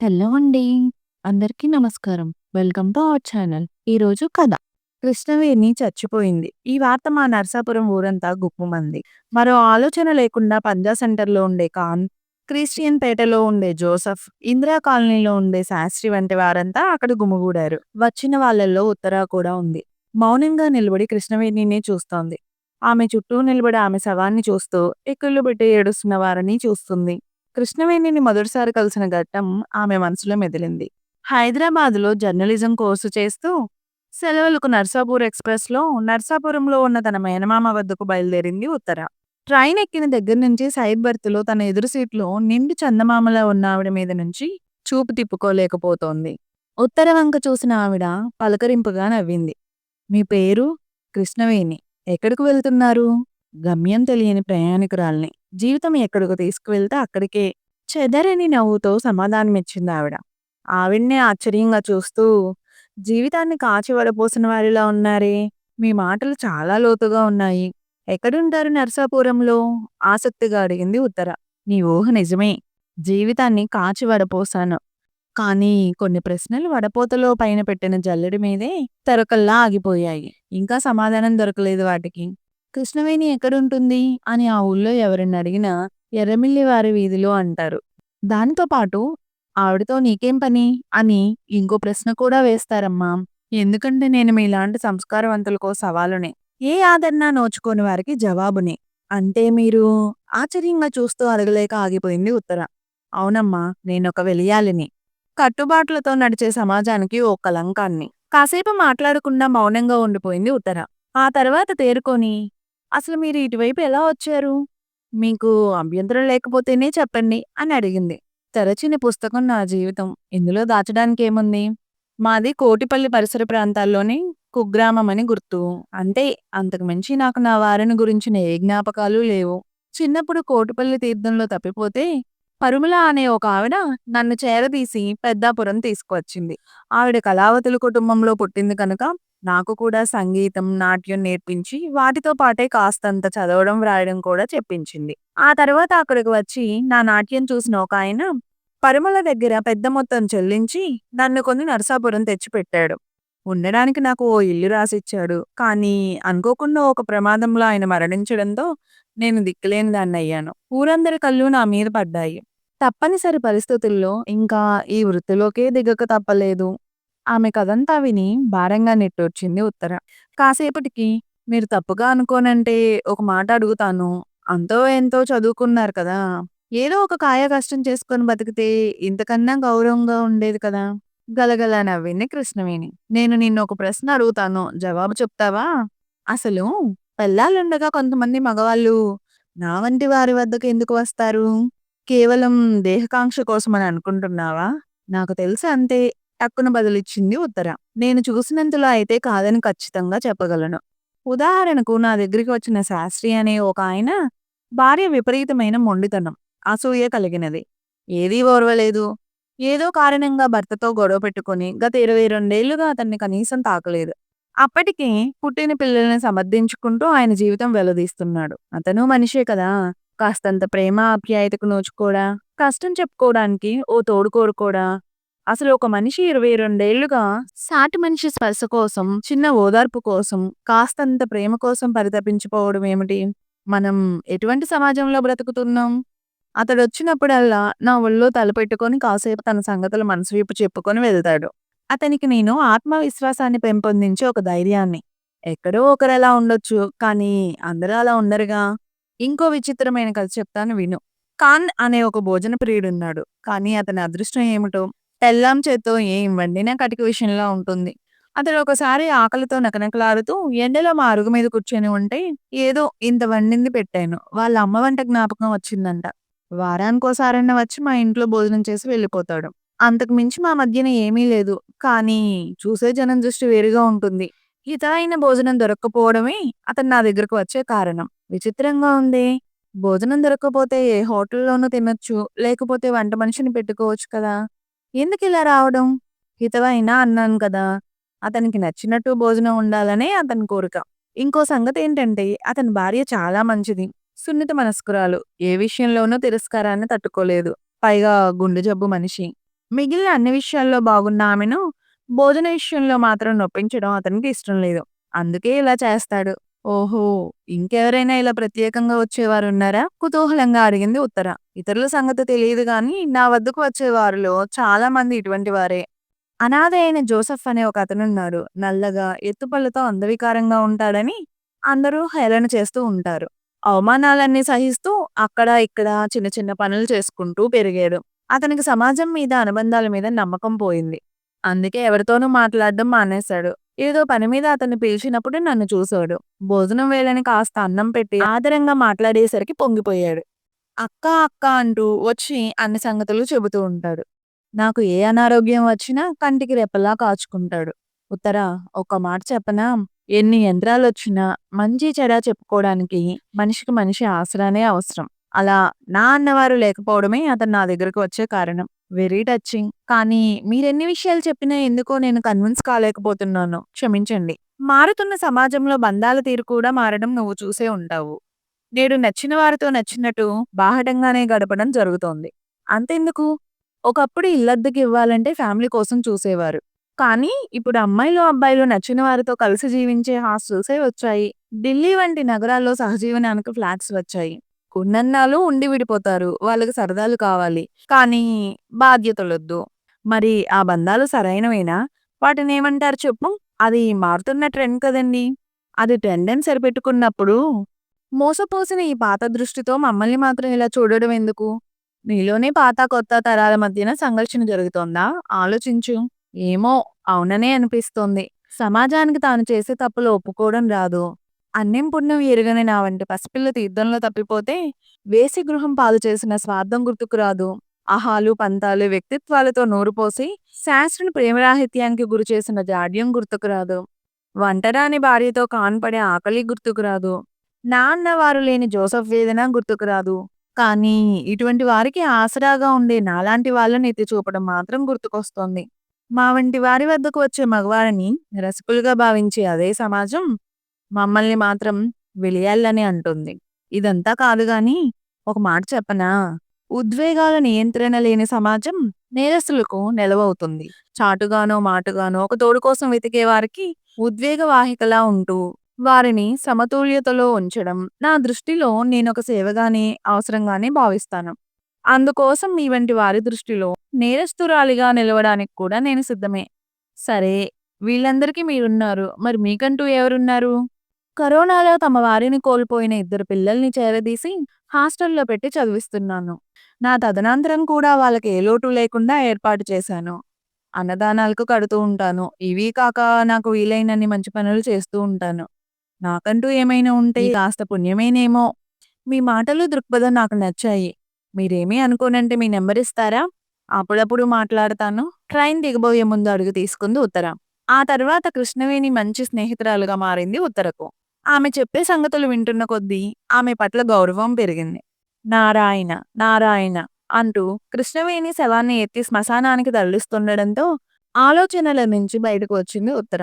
Hello అండి. అందరికీ నమస్కారం. Welcome to our channel. ఈరోజు కథ. కృష్ణవేణి చచ్చిపోయింది. ఈ వార్త మా నరసాపురం ఊరంతా గుప్పుమంది. మరో ఆలోచన లేకుండా పంజా సెంటర్‌లో ఉండే ఖాన్, క్రిస్టియన్ పేటలో ఉండే జోసెఫ్, ఇందిరా కాలనీలో ఉండే శాస్త్రి వంటి వారంతా అక్కడ గుమిగూడారు. వచ్చిన వాళ్ళల్లో ఉత్తర కూడా ఉంది. మౌనంగా నిలబడి కృష్ణవేణినే చూస్తోంది. ఆమె చుట్టూ నిలబడి ఆమె శవాన్ని చూస్తూ, ఎక్కిళ్ళు పెట్టి ఏడుస్తున్న వారిని చూస్తుంది. కృష్ణవేణిని మొదటిసారి కలిసిన ఘట్టం ఆమె మనసులో మెదిలింది. హైదరాబాద్‌లో జర్నలిజం కోర్సు చేస్తూ, సెలవులకు నర్సాపూర్ ఎక్స్‌ప్రెస్‌లో నర్సాపురంలో ఉన్న తన మేనమామ వద్దకు బయలుదేరింది ఉత్తర. ట్రైన్ ఎక్కిన దగ్గర నుంచి సైడ్ బెర్త్‌లో తన ఎదురు సీట్‌లో నిండు చందమామలా ఉన్న ఆవిడ మీద నుంచి చూపు తిప్పుకోలేకపోతోంది. ఉత్తర వంక చూసిన ఆవిడ పలకరింపుగా నవ్వింది. "మీ పేరు?" "కృష్ణవేణి." "ఎక్కడికి వెళ్తున్నారు?" "గమ్యం తెలియని ప్రయాణికురాల్ని. జీవితం ఎక్కడికి తీసుకువెళ్తే అక్కడికే." చెదరని నవ్వుతో సమాధానమిచ్చిందావిడ. ఆవిడ్నే ఆశ్చర్యంగా చూస్తూ, "జీవితాన్ని కాచి వడపోసిన వారిలా ఉన్నారే! మీ మాటలు చాలా లోతుగా ఉన్నాయి. ఎక్కడుంటారు నరసాపురంలో?" ఆసక్తిగా అడిగింది ఉత్తర. "నీ ఊహ నిజమే. జీవితాన్ని కాచి వడపోశాను. కానీ కొన్ని ప్రశ్నలు వడపోతలో పైన పెట్టిన జల్లెడ మీదే తరకల్లా ఆగిపోయాయి. ఇంకా సమాధానం దొరకలేదు వాటికి." "కృష్ణవేణి ఎక్కడుంటుంది?" అని ఆ ఊళ్ళో ఎవరినడిగినా ఎర్రమిల్లి వారి వీధిలో అంటారు. దానితో పాటు "ఆవిడతో నీకేం పని?" అని ఇంకో ప్రశ్న కూడా వేస్తారమ్మా. ఎందుకంటే నేను మీలాంటి సంస్కారవంతులకో సవాలునే. ఏ ఆదరణ నోచుకోని వారికి జవాబుని. "అంటే మీరు?" ఆశ్చర్యంగా చూస్తూ అడగలేక ఆగిపోయింది ఉత్తర. "అవునమ్మా, నేనొక వెలియాలిని. కట్టుబాట్లతో నడిచే సమాజానికి ఓ కళంకాన్ని." కాసేపు మాట్లాడకుండా మౌనంగా ఉండిపోయింది ఉత్తర. ఆ తర్వాత తేరుకొని, "అసలు మీరు ఇటువైపు ఎలా వచ్చారు? మీకు అభ్యంతరం లేకపోతేనే చెప్పండి" అని అడిగింది. తెరచిన పుస్తకం నా జీవితం. ఇందులో దాచడానికేముంది? మాది కోటిపల్లి పరిసర ప్రాంతాల్లోని కుగ్రామమని గుర్తు. అంతే. అంతకు మించి నాకు నా వారిని గురించిన ఏ జ్ఞాపకాలు లేవు. చిన్నప్పుడు కోటిపల్లి తీర్థంలో తప్పిపోతే పరుమల అనే ఒక ఆవిడ నన్ను చేరదీసి పెద్దాపురం తీసుకువచ్చింది. ఆవిడ కళావతుల కుటుంబంలో పుట్టింది కనుక నాకు కూడా సంగీతం, నాట్యం నేర్పించి వాటితో పాటే కాస్తంత చదవడం, వ్రాయడం కూడా చెప్పించింది. ఆ తర్వాత అక్కడికి వచ్చి నా నాట్యం చూసిన ఒకాయన పరుమల దగ్గర పెద్ద మొత్తం చెల్లించి నన్ను కొని నరసాపురం తెచ్చిపెట్టాడు. ఉండడానికి నాకు ఓ ఇల్లు రాసిచ్చాడు. కానీ అనుకోకుండా ఒక ప్రమాదంలో ఆయన మరణించడంతో నేను దిక్కులేని దాన్నయ్యాను. ఊరందరి కళ్ళు నా మీద పడ్డాయి. తప్పనిసరి పరిస్థితుల్లో ఇంకా ఈ వృత్తిలోకే దిగక తప్పలేదు. ఆమె కథంతా విని భారంగా నిట్టూర్చింది ఉత్తర. కాసేపటికి, "మీరు తప్పుగా అనుకోనంటే ఒక మాట అడుగుతాను. అంతో ఎంతో చదువుకున్నారు కదా! ఏదో ఒక కాయ కష్టం చేసుకొని బతికితే ఇంతకన్నా గౌరవంగా ఉండేది కదా!" గలగల నవ్వింది కృష్ణవేణి. "నేను నిన్నొక ప్రశ్న అడుగుతాను. జవాబు చెప్తావా? అసలు పెళ్ళాలుండగా కొంతమంది మగవాళ్ళు నా వంటి వారి వద్దకు ఎందుకు వస్తారు? కేవలం దేహకాంక్ష కోసమని అనుకుంటున్నావా?" "నాకు తెలుసు అంతే." టక్కున బదులిచ్చింది ఉత్తర. "నేను చూసినంతలో అయితే కాదని ఖచ్చితంగా చెప్పగలను. ఉదాహరణకు నా దగ్గరికి వచ్చిన శాస్త్రి అనే ఒకాయన భార్య విపరీతమైన మొండితనం, అసూయ కలిగినది. ఏదీ ఓర్వలేదు. ఏదో కారణంగా భర్తతో గొడవ పెట్టుకొని గత 22 ఏళ్లుగా అతన్ని కనీసం తాకలేదు. అప్పటికే పుట్టిన పిల్లల్ని సమర్థించుకుంటూ ఆయన జీవితం వెల్లదీస్తున్నాడు. అతను మనిషే కదా! కాస్తంత ప్రేమ, ఆప్యాయతకు నోచుకోడా? కష్టం చెప్పుకోవడానికి ఓ తోడు కోరుకోడా? అసలు ఒక మనిషి 22 ఏళ్లుగా సాటి మనిషి స్పర్శ కోసం, చిన్న ఓదార్పు కోసం, కాస్తంత ప్రేమ కోసం పరితపించిపోవడం ఏమిటి? మనం ఎటువంటి సమాజంలో బ్రతుకుతున్నాం? అతడొచ్చినప్పుడల్లా నా ఒళ్ళో తలపెట్టుకొని కాసేపు తన సంగతులు మనసు విప్పి చెప్పుకొని వెళ్తాడు. అతనికి నేను ఆత్మవిశ్వాసాన్ని పెంపొందించే ఒక ధైర్యాన్ని. ఎక్కడో ఒకరలా ఉండొచ్చు, కానీ అందరూ అలా ఉండరుగా. ఇంకో విచిత్రమైన కథ చెప్తాను విను. ఖాన్ అనే ఒక భోజన ప్రియుడున్నాడు. కానీ అతని అదృష్టం ఏమిటో, పెళ్ళాం చేత్తో ఏం వండినా కటిక విషయంలా ఉంటుంది. అతడు ఒకసారి ఆకలితో నకనకలాడుతూ ఎండలో మా అరుగు మీద కూర్చొని ఉంటే, ఏదో ఇంత వండింది పెట్టాను. వాళ్ళ అమ్మ వంట జ్ఞాపకం వచ్చిందంట. వారానికోసారన్నా వచ్చి మా ఇంట్లో భోజనం చేసి వెళ్ళిపోతాడు. అంతకు మించి మా మధ్యన ఏమీ లేదు. కానీ చూసే జనం దృష్టి వేరుగా ఉంటుంది. హితమైన భోజనం దొరక్కపోవడమే అతను నా దగ్గరకు వచ్చే కారణం. విచిత్రంగా ఉందే! భోజనం దొరక్కపోతే ఏ హోటల్‌లోనూ తినొచ్చు. లేకపోతే వంట మనిషిని పెట్టుకోవచ్చు కదా! ఎందుకిలా రావడం? హితవైన అన్నాను కదా! అతనికి నచ్చినట్టు భోజనం ఉండాలనే అతని కోరిక. ఇంకో సంగతేంటంటే అతని భార్య చాలా మంచిది. సున్నిత మనస్కురాలు. ఏ విషయంలోనూ తిరస్కారాన్ని తట్టుకోలేదు. పైగా గుండె జబ్బు మనిషి. మిగిలిన అన్ని విషయాల్లో బాగున్న ఆమెను భోజన విషయంలో మాత్రం నొప్పించడం అతనికి ఇష్టం లేదు. అందుకే ఇలా చేస్తాడు. ఓహో! ఇంకెవరైనా ఇలా ప్రత్యేకంగా వచ్చేవారున్నారా? కుతూహలంగా అడిగింది ఉత్తర. ఇతరుల సంగతి తెలియదు గానీ నా వద్దకు వచ్చే వారిలో చాలా మంది ఇటువంటి వారే. అనాథ అయిన జోసెఫ్ అనే ఒక అతనున్నాడు. నల్లగా, ఎత్తుపళ్ళతో అందవికారంగా ఉంటాడని అందరూ హేళన చేస్తూ ఉంటారు. అవమానాలన్నీ సహిస్తూ అక్కడ, ఇక్కడ చిన్న చిన్న పనులు చేసుకుంటూ పెరిగాడు. అతనికి సమాజం మీద, అనుబంధాల మీద నమ్మకం పోయింది. అందుకే ఎవరితోనూ మాట్లాడడం మానేశాడు. ఏదో పని మీద అతన్ని పిలిచినప్పుడు నన్ను చూశాడు. భోజనం వేళని కాస్త అన్నం పెట్టి ఆదరంగా మాట్లాడేసరికి పొంగిపోయాడు. అక్క, అక్క అంటూ వచ్చి అన్ని సంగతులు చెబుతూ ఉంటాడు. నాకు ఏ అనారోగ్యం వచ్చినా కంటికి రెప్పలా కాచుకుంటాడు. ఉత్తరా, ఒక్క మాట చెప్పనా? ఎన్ని యంత్రాలొచ్చినా మంచి చెడా చెప్పుకోవడానికి మనిషికి మనిషి ఆసరానే అవసరం. అలా నా అన్నవారు లేకపోవడమే అతను నా దగ్గరకు వచ్చే కారణం. Very touching. కానీ మీరెన్ని విషయాలు చెప్పినా ఎందుకో నేను కన్విన్స్ కాలేకపోతున్నాను. క్షమించండి. మారుతున్న సమాజంలో బంధాల తీరు కూడా మారడం నువ్వు చూసే ఉంటావు. నేడు నచ్చిన వారితో నచ్చినట్టు బాహటంగానే గడపడం జరుగుతోంది. అంతెందుకు? ఒకప్పుడు ఇల్లద్దెకి ఇవ్వాలంటే ఫ్యామిలీ కోసం చూసేవారు. కానీ ఇప్పుడు అమ్మాయిలు, అబ్బాయిలు నచ్చిన వారితో కలిసి జీవించే హాస్టల్సే వచ్చాయి. ఢిల్లీ వంటి నగరాల్లో సహజీవనానికి ఫ్లాట్స్ వచ్చాయి. ఉన్నన్నాళ్ళు ఉండి విడిపోతారు. వాళ్ళకి సరదాలు కావాలి. కానీ బాధ్యతలొద్దు. మరి ఆ బంధాలు సరైనవేనా? వాటినేమంటారు చెప్పు? అది మారుతున్న ట్రెండ్ కదండీ! అది ట్రెండని సరిపెట్టుకున్నప్పుడు మోసపోసిన ఈ పాత దృష్టితో మమ్మల్ని మాత్రం ఇలా చూడడం ఎందుకు? నీలోనే పాత, కొత్త తరాల మధ్యన సంఘర్షణ జరుగుతోందా? ఆలోచించు. ఏమో! అవుననే అనిపిస్తోంది. సమాజానికి తాను చేసే తప్పులు ఒప్పుకోవడం రాదు. అన్యం పుణ్యం ఎరుగని నా వంటి పసిపిల్ల తీర్థంలో తప్పిపోతే వేసి గృహం పాలు చేసిన స్వార్థం గుర్తుకు రాదు. అహాలు, పంతాలు, వ్యక్తిత్వాలతో నూరుపోసి శాస్త్రుని ప్రేమరాహిత్యానికి గురి చేసిన జాడ్యం గుర్తుకు రాదు. వంటరాని భార్యతో కాన్పడే ఆకలి గుర్తుకు రాదు. నా అన్నవారు లేని జోసెఫ్ వేదన గుర్తుకు రాదు. కానీ ఇటువంటి వారికి ఆసరాగా ఉండే నాలాంటి వాళ్ళని ఎత్తి చూపడం మాత్రం గుర్తుకొస్తోంది. మా వంటి వారి వద్దకు వచ్చే మగవారిని రసికులుగా భావించే అదే సమాజం మమ్మల్ని మాత్రం వెలియాలని అంటుంది. ఇదంతా కాదు గాని ఒక మాట చెప్పనా? ఉద్వేగాల నియంత్రణ లేని సమాజం నేరస్తులకు నెలవవుతుంది. చాటుగానో, మాటుగానో ఒక తోడు కోసం వెతికే వారికి ఉద్వేగ వాహికలా ఉంటూ వారిని సమతుల్యతలో ఉంచడం నా దృష్టిలో నేనొక సేవగానే, అవసరంగానే భావిస్తాను. అందుకోసం మీ వంటి వారి దృష్టిలో నేరస్తురాలిగా నిలవడానికి కూడా నేను సిద్ధమే. సరే, వీళ్ళందరికీ మీరున్నారు. మరి మీకంటూ ఎవరున్నారు? కరోనాలో తమ వారిని కోల్పోయిన ఇద్దరు పిల్లల్ని చేరదీసి హాస్టల్లో పెట్టి చదివిస్తున్నాను. నా తదనంతరం కూడా వాళ్ళకి ఏ లోటు లేకుండా ఏర్పాటు చేశాను. అన్నదానాలకు కడుతూ ఉంటాను. ఇవీ కాక నాకు వీలైనన్ని మంచి పనులు చేస్తూ ఉంటాను. నాకంటూ ఏమైనా ఉంటే కాస్త పుణ్యమేనేమో. మీ మాటలు, దృక్పథం నాకు నచ్చాయి. మీరేమీ అనుకోనంటే మీ నెంబర్ ఇస్తారా? అప్పుడప్పుడు మాట్లాడతాను. ట్రైన్ దిగబోయే ముందు అడుగు తీసుకుంది ఉత్తర. ఆ తర్వాత కృష్ణవేణి మంచి స్నేహితురాలుగా మారింది ఉత్తరకు. ఆమె చెప్పే సంగతులు వింటున్న కొద్దీ ఆమె పట్ల గౌరవం పెరిగింది. నారాయణ, నారాయణ అంటూ కృష్ణవేణి శవాన్ని ఎత్తి శ్మశానానికి తరలిస్తుండడంతో ఆలోచనల నుంచి బయటకు వచ్చింది ఉత్తర.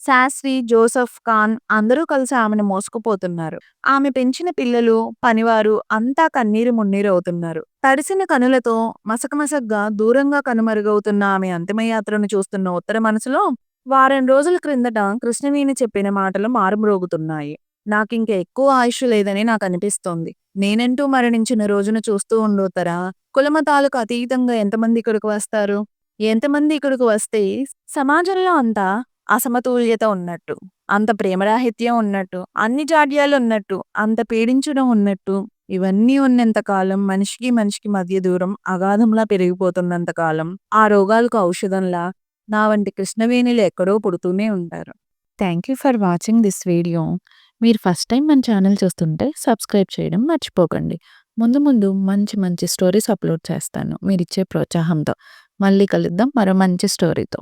శాస్త్రి, జోసెఫ్, ఖాన్ అందరూ కలిసి ఆమెను మోసుకుపోతున్నారు. ఆమె పెంచిన పిల్లలు, పనివారు అంతా కన్నీరు మున్నీరు అవుతున్నారు. తడిసిన కనులతో మసకమసగ్గా దూరంగా కనుమరుగవుతున్న ఆమె అంతిమయాత్రను చూస్తున్న ఉత్తర మనసులో వారం రోజుల క్రిందట కృష్ణవేణి చెప్పిన మాటలు మారుమ్రోగుతున్నాయి. నాకింక ఎక్కువ ఆయుష్ లేదని నాకనిపిస్తోంది. నేనంటూ మరణించిన రోజున చూస్తూ ఉండుతరా? కులమతాలకు అతీతంగా ఎంతమంది ఇక్కడికి వస్తారు? ఎంతమంది ఇక్కడికి వస్తే సమాజంలో అంతా అసమతుల్యత ఉన్నట్టు, అంత ప్రేమరాహిత్యం ఉన్నట్టు, అన్ని జాడ్యాలు ఉన్నట్టు, అంత పీడించడం ఉన్నట్టు, ఇవన్నీ ఉన్నంత కాలం మనిషికి మనిషికి మధ్య దూరం అగాధంలా పెరిగిపోతున్నంత కాలం ఆ రోగాలకు ఔషధంలా నా వంటి కృష్ణవేణిలు ఎక్కడో పుడుతూనే ఉంటారు. Thank you for watching this video. మీరు ఫస్ట్ టైం మన ఛానల్ చూస్తుంటే సబ్స్క్రైబ్ చేయడం మర్చిపోకండి. ముందు ముందు మంచి మంచి స్టోరీస్ అప్లోడ్ చేస్తాను మీరిచ్చే ప్రోత్సాహంతో. మళ్ళీ కలుద్దాం మరో మంచి స్టోరీతో.